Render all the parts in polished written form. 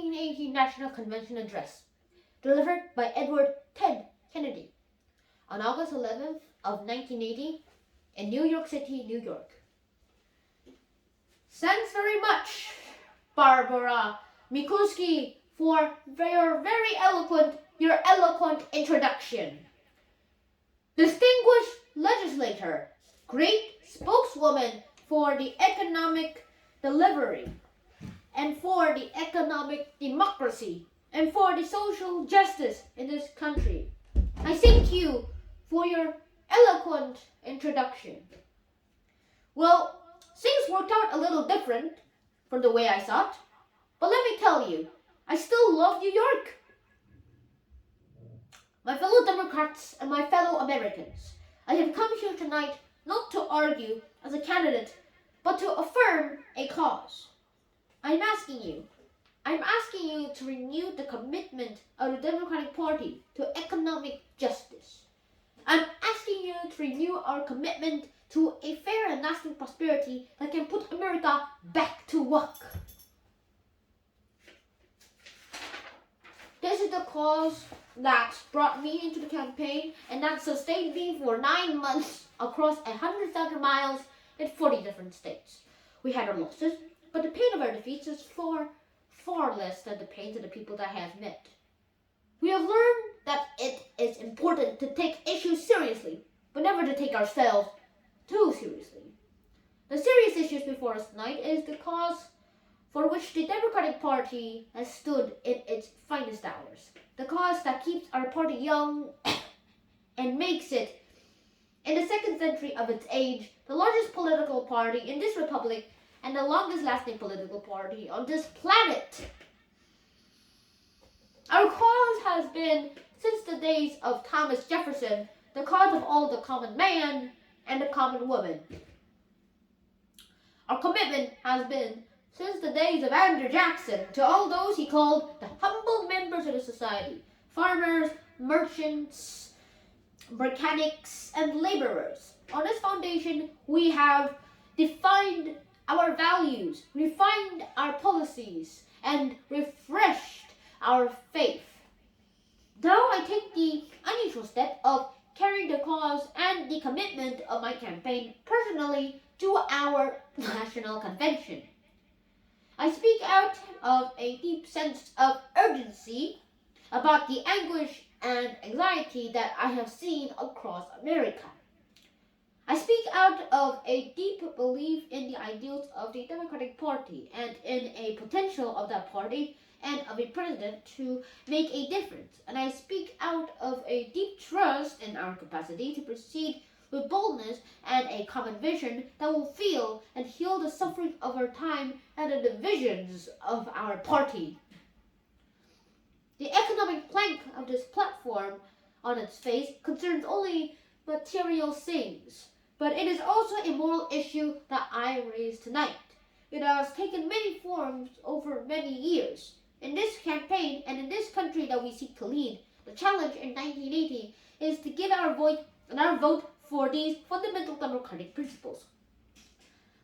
1980 National Convention Address, delivered by Edward Ted Kennedy on August 11th of 1980 in New York City, New York. Thanks very much, Barbara Mikulski, for your eloquent introduction. Distinguished legislator, great spokeswoman for the economic delivery and for the economic democracy and for the social justice in this country. I thank you for your eloquent introduction. Well, things worked out a little different from the way I thought, but let me tell you, I still love New York. My fellow Democrats and my fellow Americans, I have come here tonight not to argue as a candidate, but to affirm a cause. I'm asking you to renew the commitment of the Democratic Party to economic justice. I'm asking you to renew our commitment to a fair and lasting prosperity that can put America back to work. This is the cause that brought me into the campaign and that sustained me for 9 months across 100,000 miles in 40 different states. We had our losses, but the pain of our defeats is far, far less than the pain of the people that I have met. We have learned that it is important to take issues seriously, but never to take ourselves too seriously. The serious issues before us tonight is the cause for which the Democratic Party has stood in its finest hours. The cause that keeps our party young and makes it, in the second century of its age, the largest political party in this republic and the longest lasting political party on this planet. Our cause has been, since the days of Thomas Jefferson, the cause of all the common man and the common woman. Our commitment has been, since the days of Andrew Jackson, to all those he called the humble members of the society, farmers, merchants, mechanics, and laborers. On this foundation, we have defined our values, refined our policies, and refreshed our faith. Now I take the unusual step of carrying the cause and the commitment of my campaign personally to our national convention. I speak out of a deep sense of urgency about the anguish and anxiety that I have seen across America. I speak out of a deep belief in the ideals of the Democratic Party and in a potential of that party and of a president to make a difference. And I speak out of a deep trust in our capacity to proceed with boldness and a common vision that will feel and heal the suffering of our time and the divisions of our party. The economic plank of this platform on its face concerns only material things, but it is also a moral issue that I raise tonight. It has taken many forms over many years. In this campaign and in this country that we seek to lead, the challenge in 1980 is to give our voice and our vote for these fundamental democratic principles.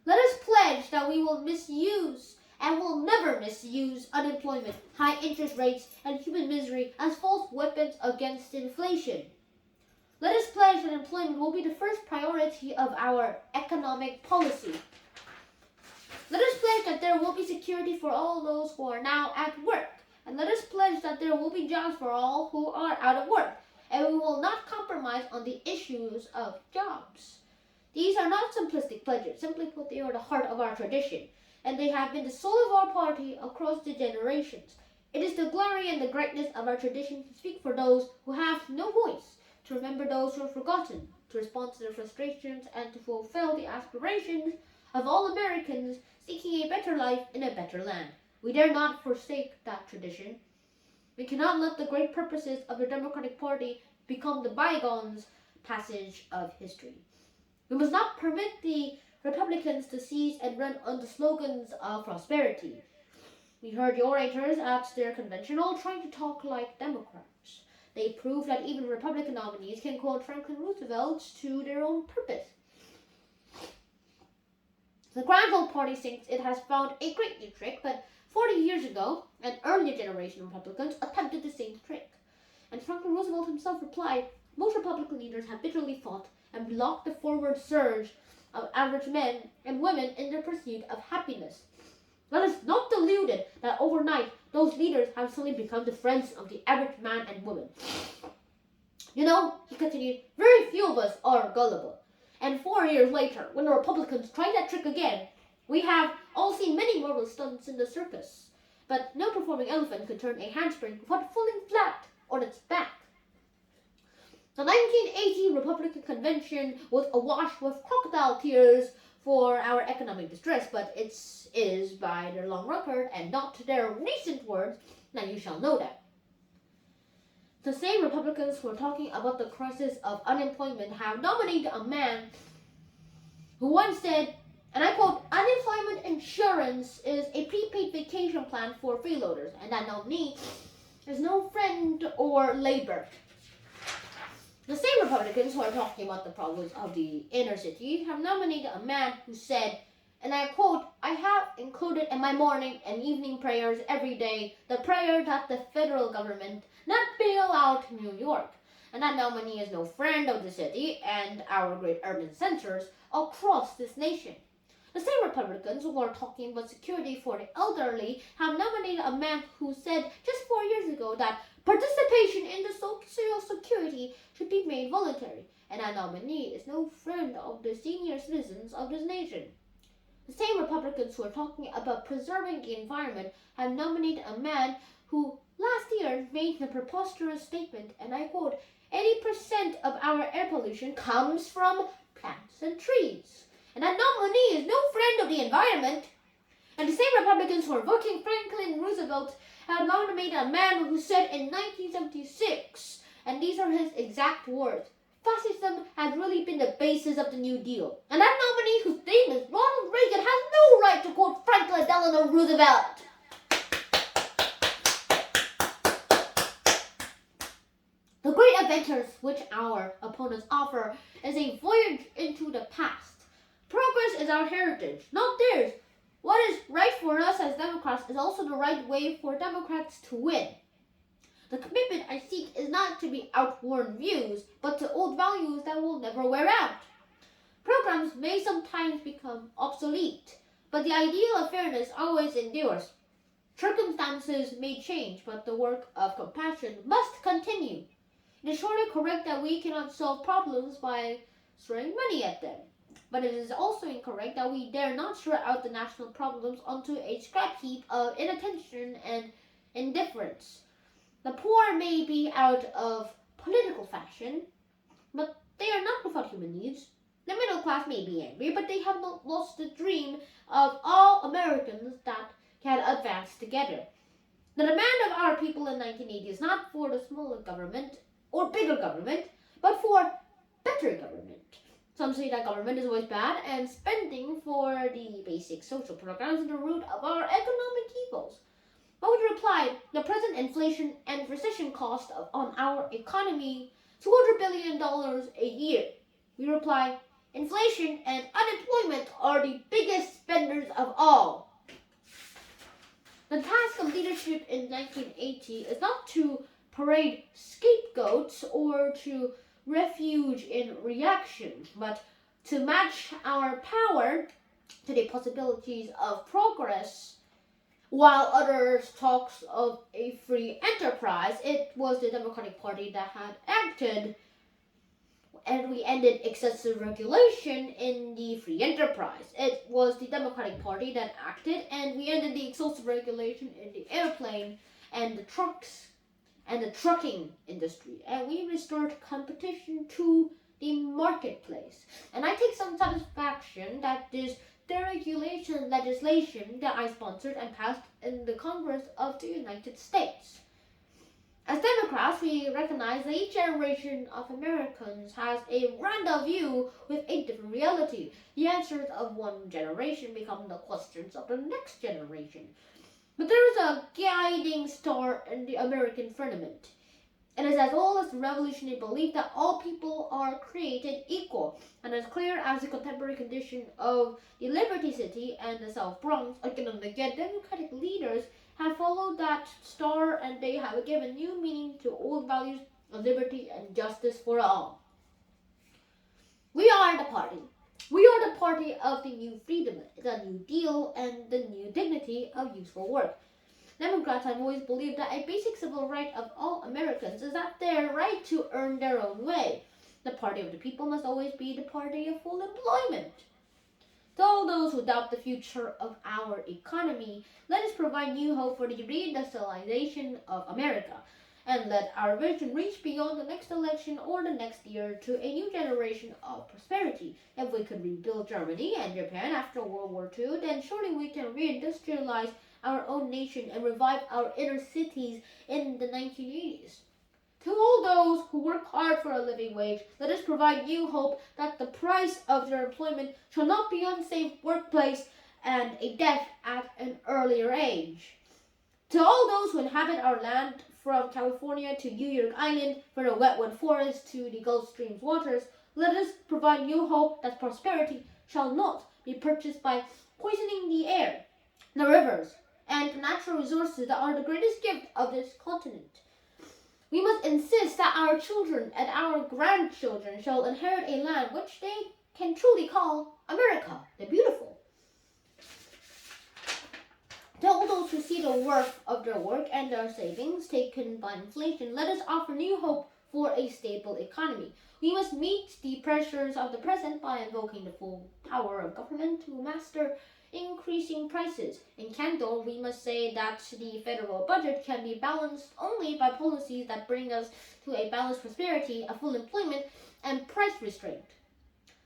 Let us pledge that we will misuse and will never misuse unemployment, high interest rates, and human misery as false weapons against inflation. Let us pledge that employment will be the first priority of our economic policy. Let us pledge that there will be security for all those who are now at work. And let us pledge that there will be jobs for all who are out of work. And we will not compromise on the issues of jobs. These are not simplistic pledges. Simply put, they are the heart of our tradition. And they have been the soul of our party across the generations. It is the glory and the greatness of our tradition to speak for those who have no voice, to remember those who are forgotten, to respond to their frustrations, and to fulfill the aspirations of all Americans seeking a better life in a better land. We dare not forsake that tradition. We cannot let the great purposes of the Democratic Party become the bygones passage of history. We must not permit the Republicans to seize and run on the slogans of prosperity. We heard the orators at their convention all trying to talk like Democrats. They proved that even Republican nominees can quote Franklin Roosevelt to their own purpose. The Grand Old Party thinks it has found a great new trick, but 40 years ago, an earlier generation of Republicans attempted the same trick. And Franklin Roosevelt himself replied, most Republican leaders have bitterly fought and blocked the forward surge of average men and women in their pursuit of happiness. Let us not deluded that overnight those leaders have suddenly become the friends of the average man and woman. You know, he continued, very few of us are gullible. And 4 years later, when the Republicans tried that trick again, we have all seen many mortal stunts in the circus. But no performing elephant could turn a handspring without falling flat on its back. The 1980 Republican Convention was awash with crocodile tears for our economic distress, but it is by their long record and not their recent words that you shall know that. The same Republicans who are talking about the crisis of unemployment have nominated a man who once said, and I quote, unemployment insurance is a prepaid vacation plan for freeloaders, and that nominee is no friend or labor. The same Republicans who are talking about the problems of the inner city have nominated a man who said, and I quote, I have included in my morning and evening prayers every day the prayer that the federal government not bail out New York. And that nominee is no friend of the city and our great urban centers across this nation. The same Republicans who are talking about security for the elderly have nominated a man who said just 4 years ago that participation in the Social Security should be made voluntary, and that nominee is no friend of the senior citizens of this nation. The same Republicans who are talking about preserving the environment have nominated a man who last year made the preposterous statement, and I quote, 80% of our air pollution comes from plants and trees. And that nominee is no friend of the environment. And the same Republicans who are voting Franklin Roosevelt have nominated a man who said in 1976, and these are his exact words, fascism has really been the basis of the New Deal. And that nominee whose name is Ronald Reagan has no right to quote Franklin Delano Roosevelt. The great adventures which our opponents offer is a voyage into the past. Progress is our heritage, not theirs. What is right for us as Democrats is also the right way for Democrats to win. The commitment I seek is not to be outworn views, but to old values that will never wear out. Programs may sometimes become obsolete, but the ideal of fairness always endures. Circumstances may change, but the work of compassion must continue. It is surely correct that we cannot solve problems by throwing money at them. But it is also incorrect that we dare not throw out the national problems onto a scrap heap of inattention and indifference. The poor may be out of political fashion, but they are not without human needs. The middle class may be angry, but they have not lost the dream of all Americans that can advance together. The demand of our people in 1980 is not for the smaller government or bigger government, but for better government. Some say that government is always bad, and spending for the basic social programs is the root of our economic evils. But we reply, the present inflation and recession cost on our economy $200 billion a year. We reply, inflation and unemployment are the biggest spenders of all. The task of leadership in 1980 is not to parade scapegoats or to refuge in reaction, but to match our power to the possibilities of progress. While others talk of a free enterprise, it was the Democratic Party that had acted, and we ended excessive regulation in the free enterprise. It was the Democratic Party that acted, and we ended the excessive regulation in the airplane and the trucks and the trucking industry, and we restored competition to the marketplace. And I take some satisfaction that this deregulation legislation that I sponsored and passed in the Congress of the United States. As Democrats, we recognize that each generation of Americans has a random view with a different reality. The answers of one generation become the questions of the next generation. But there is a guiding star in the American firmament. It is as old as the revolutionary belief that all people are created equal, and as clear as the contemporary condition of the Liberty City and the South Bronx. Again and again, democratic leaders have followed that star, and they have given new meaning to old values of liberty and justice for all. We are the party. We are the party of the new freedom, the new deal, and the new dignity of useful work. Democrats have always believed that a basic civil right of all Americans is that their right to earn their own way. The party of the people must always be the party of full employment. To all those who doubt the future of our economy, let us provide new hope for the reindustrialization of America, and let our vision reach beyond the next election or the next year to a new generation of prosperity. If we could rebuild Germany and Japan after World War II, then surely we can reindustrialize our own nation and revive our inner cities in the 1980s. To all those who work hard for a living wage, let us provide new hope that the price of their employment shall not be unsafe workplace and a death at an earlier age. To all those who inhabit our land, from California to New York Island, from the wetwood forest to the Gulf Stream's waters, let us provide new hope that prosperity shall not be purchased by poisoning the air, the rivers, and the natural resources that are the greatest gift of this continent. We must insist that our children and our grandchildren shall inherit a land which they can truly call America, the beautiful. To all those who see the worth of their work and their savings taken by inflation, let us offer new hope for a stable economy. We must meet the pressures of the present by invoking the full power of government to master increasing prices. In candor, we must say that the federal budget can be balanced only by policies that bring us to a balanced prosperity, a full employment, and price restraint.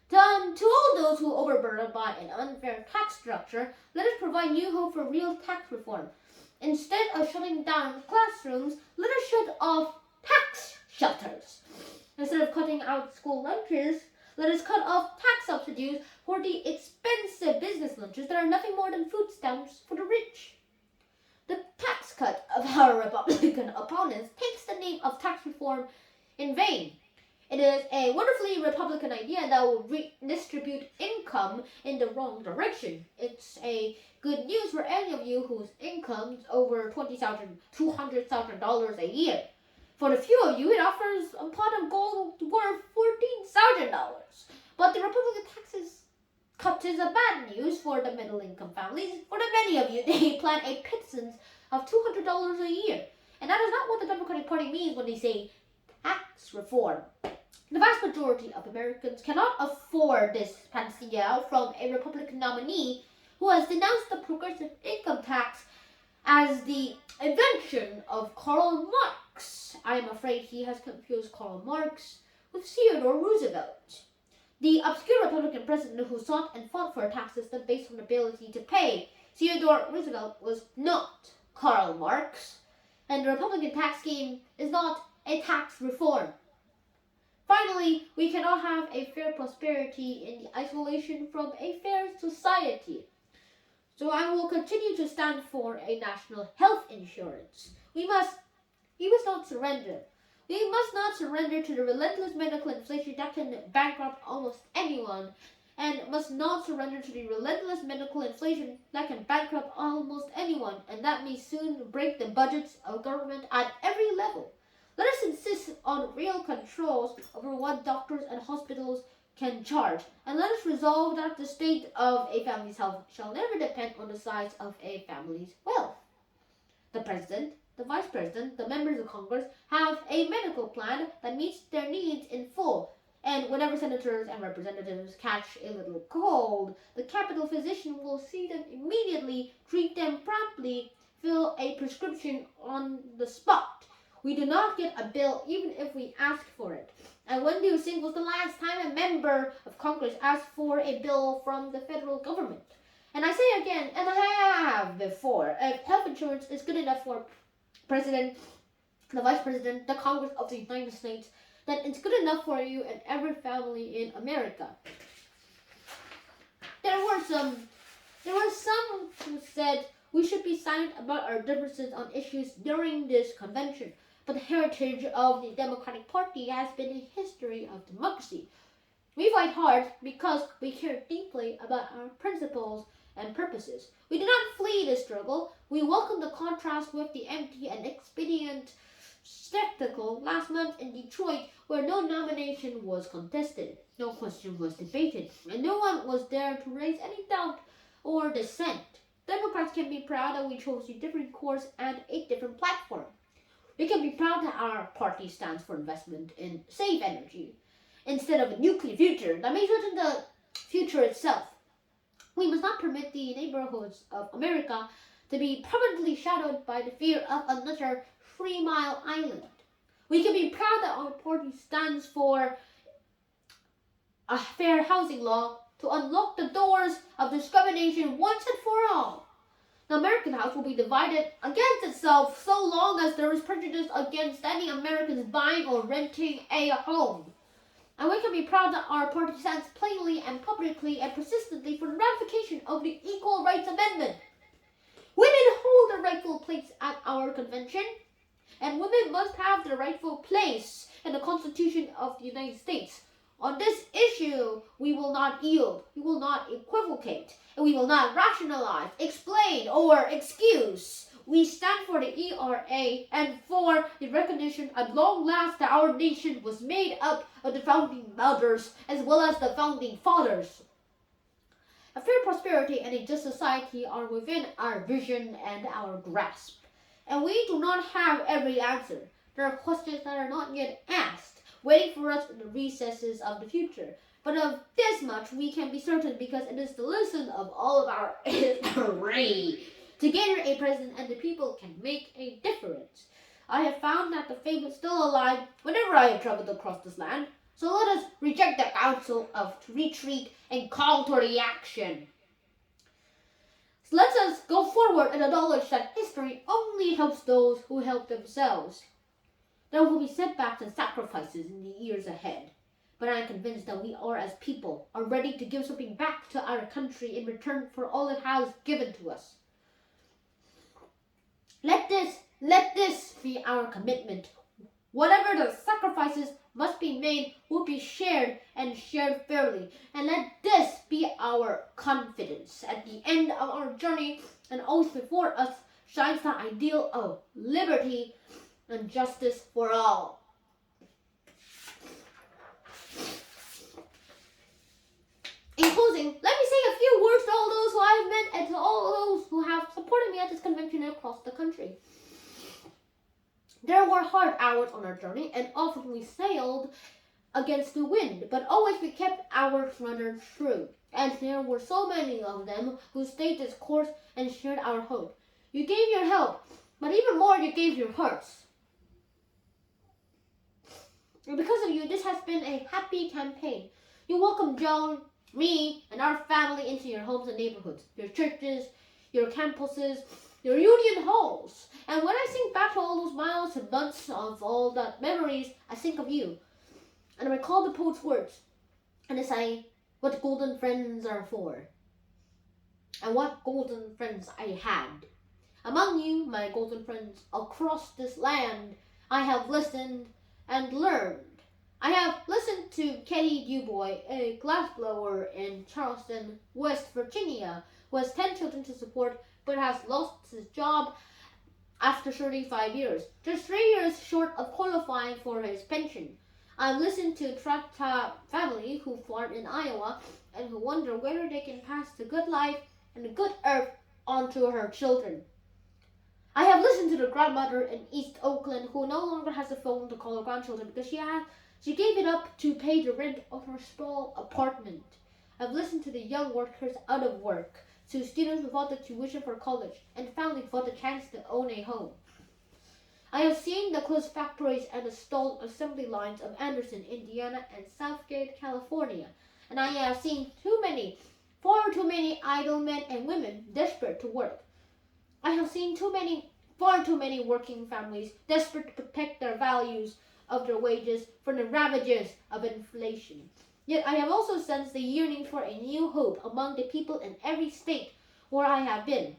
To all those who are overburdened by an unfair tax structure, let us provide new hope for real tax reform. Instead of shutting down classrooms, let us shut off tax shelters. Instead of cutting out school lunches, let us cut off tax subsidies for the expensive business lunches that are nothing more than food stamps for the rich. The tax cut of our Republican opponents takes the name of tax reform in vain. It is a wonderfully Republican idea that will redistribute income in the wrong direction. It's a good news for any of you whose income is over $20,000, $200,000 a year. For the few of you, it offers a pot of gold worth $14,000. But the Republican taxes cut is a bad news for the middle-income families. For the many of you, they plan a pittance of $200 a year. And that is not what the Democratic Party means when they say tax reform. The vast majority of Americans cannot afford this panacea from a Republican nominee who has denounced the progressive income tax as the invention of Karl Marx. I am afraid he has confused Karl Marx with Theodore Roosevelt, the obscure Republican president who sought and fought for a tax system based on ability to pay. Theodore Roosevelt was not Karl Marx, and the Republican tax scheme is not a tax reform. Finally, we cannot have a fair prosperity in the isolation from a fair society. So I will continue to stand for a national health insurance. We must not surrender. We must not surrender to the relentless medical inflation that can bankrupt almost anyone, and must not surrender to the relentless medical inflation that can bankrupt almost anyone, and that may soon break the budgets of government at every level. Let us insist on real controls over what doctors and hospitals can charge, and let us resolve that the state of a family's health shall never depend on the size of a family's wealth. The President, the Vice President, the members of Congress have a medical plan that meets their needs in full, and whenever senators and representatives catch a little cold, the Capitol physician will see them immediately, treat them promptly, fill a prescription on the spot. We do not get a bill even if we ask for it. And when do you think was the last time a member of Congress asked for a bill from the federal government? And I say again, and I have before, if health insurance is good enough for President, the Vice President, the Congress of the United States, then it's good enough for you and every family in America. There were some who said we should be silent about our differences on issues during this convention. but the heritage of the Democratic Party has been a history of democracy. We fight hard because we care deeply about our principles and purposes. We do not flee the struggle. We welcome the contrast with the empty and expedient spectacle last month in Detroit, where no nomination was contested, no question was debated, and no one was there to raise any doubt or dissent. Democrats can be proud that we chose a different course and a different platform. We can be proud that our party stands for investment in safe energy instead of a nuclear future that may threaten the future itself. We must not permit the neighborhoods of America to be permanently shadowed by the fear of another 3 Mile Island. We can be proud that our party stands for a fair housing law to unlock the doors of discrimination once and for all. The American House will be divided against itself so long as there is prejudice against any Americans buying or renting a home. And we can be proud that our party stands plainly and publicly and persistently for the ratification of the Equal Rights Amendment. Women hold a rightful place at our convention, and women must have their rightful place in the Constitution of the United States. On this issue, we will not yield, we will not equivocate, and we will not rationalize, explain, or excuse. We stand for the ERA and for the recognition at long last that our nation was made up of the founding mothers as well as the founding fathers. A fair prosperity and a just society are within our vision and our grasp. And we do not have every answer. There are questions that are not yet asked, waiting for us in the recesses of the future. But of this much we can be certain because it is the lesson of all of our history. Together, a president and the people can make a difference. I have found that the faith is still alive whenever I have traveled across this land. So let us reject the counsel of retreat and call to reaction. So let us go forward and acknowledge that history only helps those who help themselves. There will be setbacks and sacrifices in the years ahead, but I am convinced that we are, as people, are ready to give something back to our country in return for all it has given to us. Let this be our commitment. Whatever the sacrifices must be made will be shared and shared fairly. And let this be our confidence. At the end of our journey and always before us shines the ideal of liberty and justice for all. In closing, let me say a few words to all those who I have met and to all those who have supported me at this convention across the country. There were hard hours on our journey, and often we sailed against the wind, but always we kept our runners true. And there were so many of them who stayed this course and shared our hope. You gave your help, but even more you gave your hearts. And because of you, this has been a happy campaign. You welcomed Joan, me, and our family into your homes and neighborhoods, your churches, your campuses, your union halls. And when I think back to all those miles and months of all that memories, I think of you. And I recall the poet's words. And I say, what golden friends are for. And what golden friends I had. Among you, my golden friends, across this land, I have listened and learned. I have listened to Kenny Dubois, a glassblower in Charleston, West Virginia, who has 10 children to support but has lost his job after 35 years, just 3 years short of qualifying for his pension. I've listened to Tracta family who farm in Iowa and who wonder whether they can pass the good life and the good earth on to her children. I have listened to the grandmother in East Oakland who no longer has a phone to call her grandchildren because she gave it up to pay the rent of her small apartment. I've listened to the young workers out of work, to students without the tuition for college, and families without the chance to own a home. I have seen the closed factories and the stalled assembly lines of Anderson, Indiana, and Southgate, California, and I have seen far too many idle men and women desperate to work. I have seen far too many working families desperate to protect their values of their wages from the ravages of inflation. Yet I have also sensed the yearning for a new hope among the people in every state where I have been,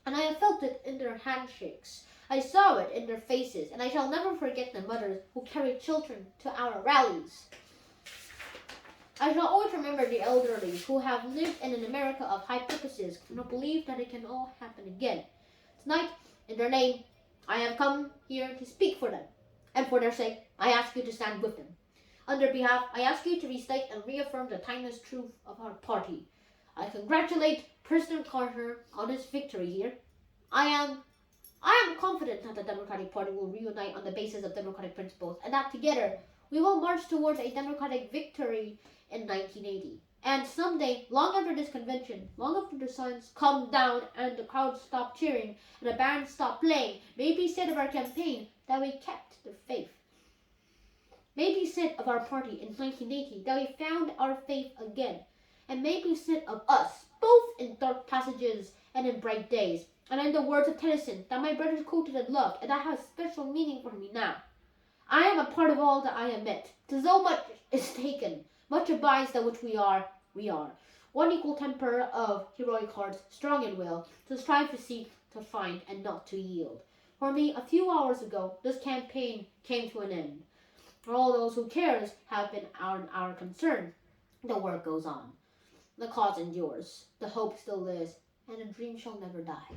and I have felt it in their handshakes. I saw it in their faces, and I shall never forget the mothers who carried children to our rallies. I shall always remember the elderly who have lived in an America of high purposes and who believe that it can all happen again. Tonight, in their name, I have come here to speak for them, and for their sake, I ask you to stand with them. On their behalf, I ask you to restate and reaffirm the timeless truth of our party. I congratulate President Carter on his victory here. I am confident that the Democratic Party will reunite on the basis of democratic principles, and that together we will march towards a democratic victory in 1980. And someday, long after this convention, long after the signs come down and the crowds stop cheering and the bands stop playing, may be said of our campaign that we kept the faith. May be said of our party in 1980 that we found our faith again. And may be said of us, both in dark passages and in bright days. And in the words of Tennyson that my brothers quoted and loved, and that has special meaning for me now. I am a part of all that I am meant. 'Tis so much is taken, much abides that which we are. One equal temper of heroic hearts, strong in will, to strive to seek, to find, and not to yield. For me, a few hours ago, this campaign came to an end. For all those who cares have been our concern. The work goes on. The cause endures. The hope still lives. And the dream shall never die.